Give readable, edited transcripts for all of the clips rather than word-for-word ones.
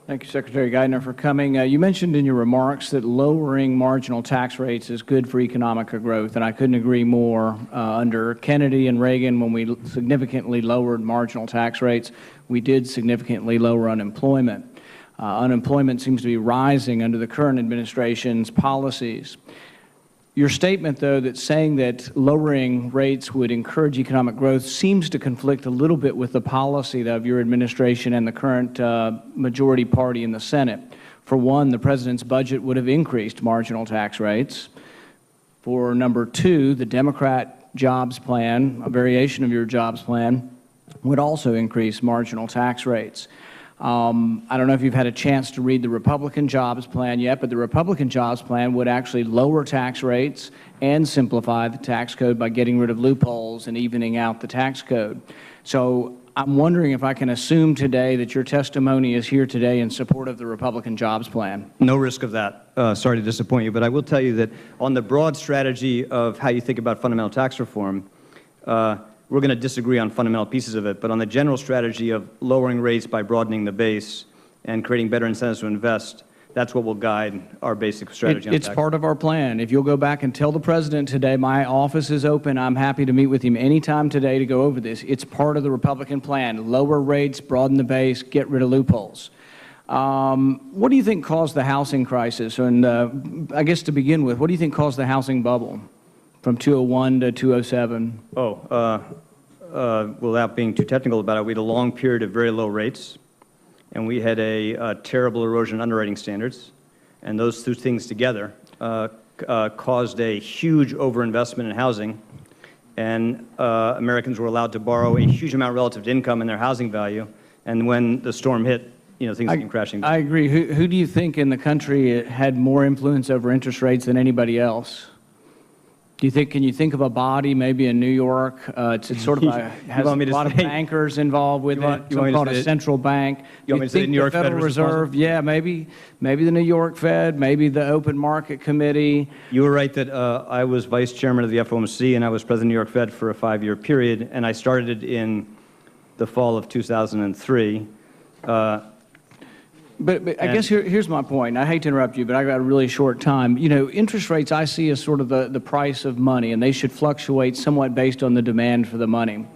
Thank you, Secretary Geithner, for coming. You mentioned in your remarks that lowering marginal tax rates is good for economic growth, and I couldn't agree more. Under Kennedy and Reagan, when we significantly lowered marginal tax rates, we did significantly lower unemployment. Unemployment seems to be rising under the current administration's policies. Your statement, though, that saying that lowering rates would encourage economic growth seems to conflict a little bit with the policy of your administration and the current majority party in the Senate. For one, the President's budget would have increased marginal tax rates. For number two, the Democrat jobs plan, a variation of your jobs plan, would also increase marginal tax rates. I don't know if you've had a chance to read the Republican jobs plan yet, but the Republican jobs plan would actually lower tax rates and simplify the tax code by getting rid of loopholes and evening out the tax code. So I'm wondering if I can assume today that your testimony is here today in support of the Republican jobs plan. No risk of that. Sorry to disappoint you, but I will tell you that on the broad strategy of how you think about fundamental tax reform, we're going to disagree on fundamental pieces of it, but on the general strategy of lowering rates by broadening the base and creating better incentives to invest, that's what will guide our basic strategy. It's part of our plan. If you'll go back and tell the President today, my office is open, I'm happy to meet with him anytime today to go over this. It's part of the Republican plan. Lower rates, broaden the base, get rid of loopholes. What do you think caused the housing crisis? And I guess to begin with, what do you think caused the housing bubble from 2001 to 2007? Without being too technical about it, we had a long period of very low rates, and we had a terrible erosion in underwriting standards, and those two things together caused a huge overinvestment in housing, and Americans were allowed to borrow a huge amount relative to income and their housing value, and when the storm hit, things came crashing down. I agree. Who do you think in the country had more influence over interest rates than anybody else? Can you think of a body, maybe in New York? It's sort of has a lot of bankers involved with it. It's called a central bank. You want me to say the New York Federal Reserve? Yeah, maybe the New York Fed, maybe the Open Market Committee. You were right that I was vice chairman of the FOMC and I was president of the New York Fed for a 5-year period, and I started in the fall of 2003. But I guess here's my point. I hate to interrupt you, but I got a really short time. Interest rates I see as sort of the price of money, and they should fluctuate somewhat based on the demand for the money.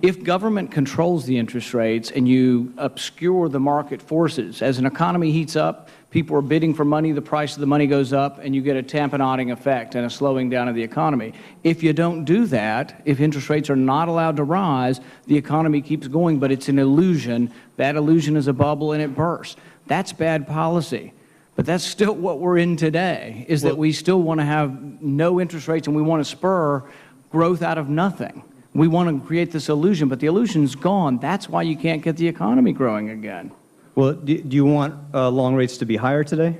If government controls the interest rates and you obscure the market forces, as an economy heats up, people are bidding for money, the price of the money goes up, and you get a tamponading effect and a slowing down of the economy. If you don't do that, if interest rates are not allowed to rise, the economy keeps going, but it's an illusion. That illusion is a bubble and it bursts. That's bad policy. But that's still what we're in today, is that we still want to have no interest rates and we want to spur growth out of nothing. We want to create this illusion, but the illusion's gone. That's why you can't get the economy growing again. Well, do you want long rates to be higher today?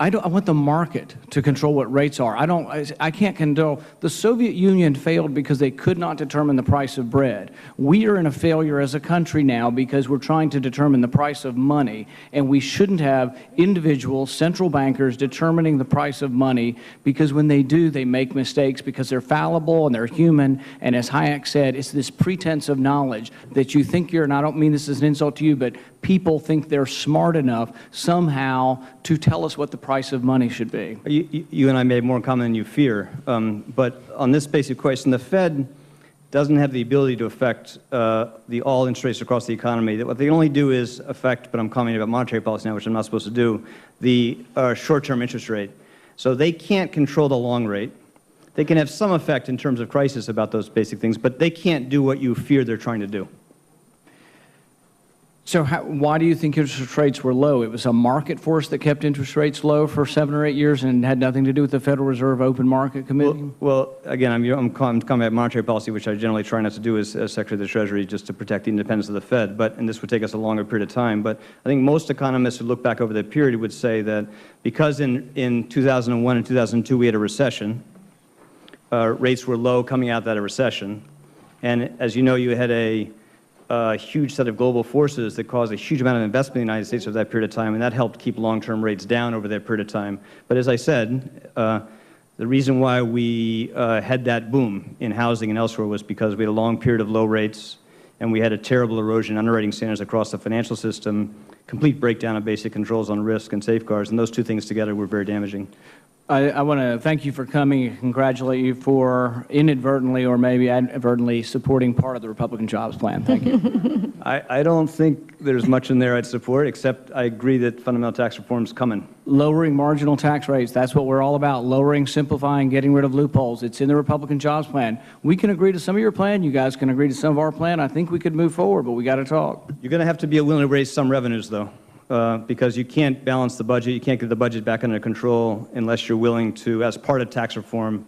I want the market to control what rates are. I can't condone. The Soviet Union failed because they could not determine the price of bread. We are in a failure as a country now because we're trying to determine the price of money, and we shouldn't have individual central bankers determining the price of money, because when they do, they make mistakes because they're fallible and they're human. And as Hayek said, it's this pretense of knowledge that you think you're, and I don't mean this as an insult to you, but people think they're smart enough somehow to tell us what the price of money should be. You and I made more in common than you fear. But on this basic question, the Fed doesn't have the ability to affect the all interest rates across the economy. What they only do is affect, but I'm commenting about monetary policy now, which I'm not supposed to do, the short-term interest rate. So they can't control the long rate. They can have some effect in terms of crisis about those basic things, but they can't do what you fear they're trying to do. So why do you think interest rates were low? It was a market force that kept interest rates low for 7 or 8 years and had nothing to do with the Federal Reserve Open Market Committee? Well again, I'm commenting about monetary policy, which I generally try not to do as Secretary of the Treasury, just to protect the independence of the Fed, and this would take us a longer period of time. But I think most economists who look back over that period would say that because in 2001 and 2002 we had a recession, rates were low coming out of that recession, and as you know, you had a huge set of global forces that caused a huge amount of investment in the United States over that period of time, and that helped keep long-term rates down over that period of time. But as I said, the reason why we had that boom in housing and elsewhere was because we had a long period of low rates, and we had a terrible erosion in underwriting standards across the financial system, complete breakdown of basic controls on risk and safeguards, and those two things together were very damaging. I want to thank you for coming and congratulate you for inadvertently or maybe advertently supporting part of the Republican jobs plan. Thank you. I don't think there's much in there I'd support, except I agree that fundamental tax reform's coming. Lowering marginal tax rates, that's what we're all about. Lowering, simplifying, getting rid of loopholes. It's in the Republican jobs plan. We can agree to some of your plan. You guys can agree to some of our plan. I think we could move forward, but we got to talk. You're going to have to be willing to raise some revenues, though. Because you can't balance the budget, you can't get the budget back under control unless you're willing to, as part of tax reform,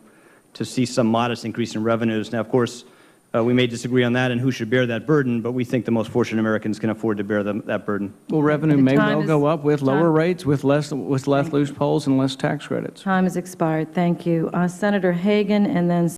to see some modest increase in revenues. Now, of course, we may disagree on that and who should bear that burden, but we think the most fortunate Americans can afford to bear that burden. Well, revenue may well go up with lower time. rates, with less loopholes and less tax credits. Time has expired. Thank you. Senator Hagan and then